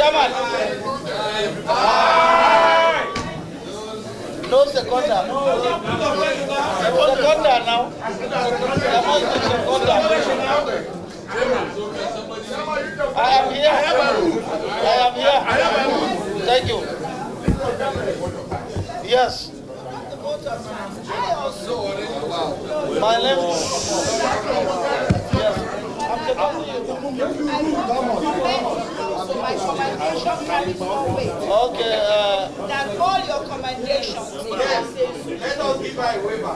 Chairman. No seconder. Seconder now. I am here. Thank you. Yes. My name is... Yes. I'm the my commendation carries more weight. Okay. Than all your commendations. Let us give her a waiver.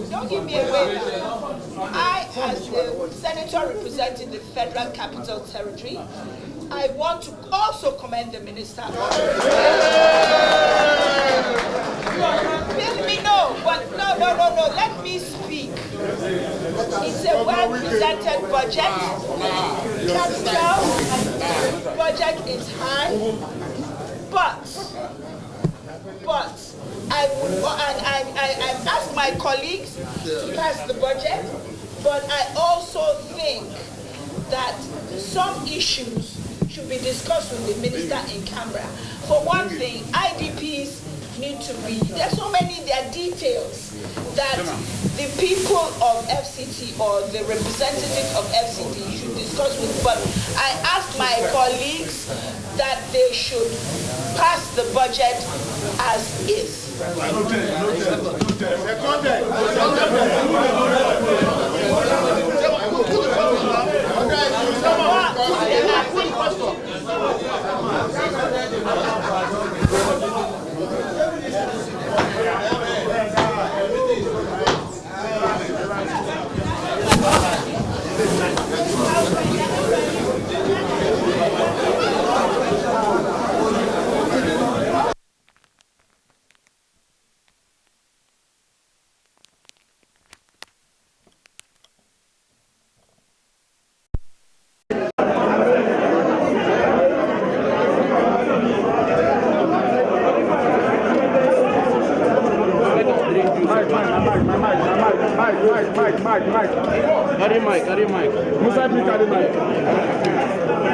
Don't give me a waiver. I, as the senator representing the Federal Capital Territory, I want to also commend the minister. Let me know, but no. Let me speak. It's a well-presented budget. Capital budget is high, but I ask my colleagues to pass the budget, but I also think that some issues should be discussed with the minister in camera. For one thing, IDPs need to be, there's so many, there are details that the people of FCT or the representatives of FCT should discuss with, but I ask my colleagues that they should pass the budget as is. Carry mic. Musa, carry mic.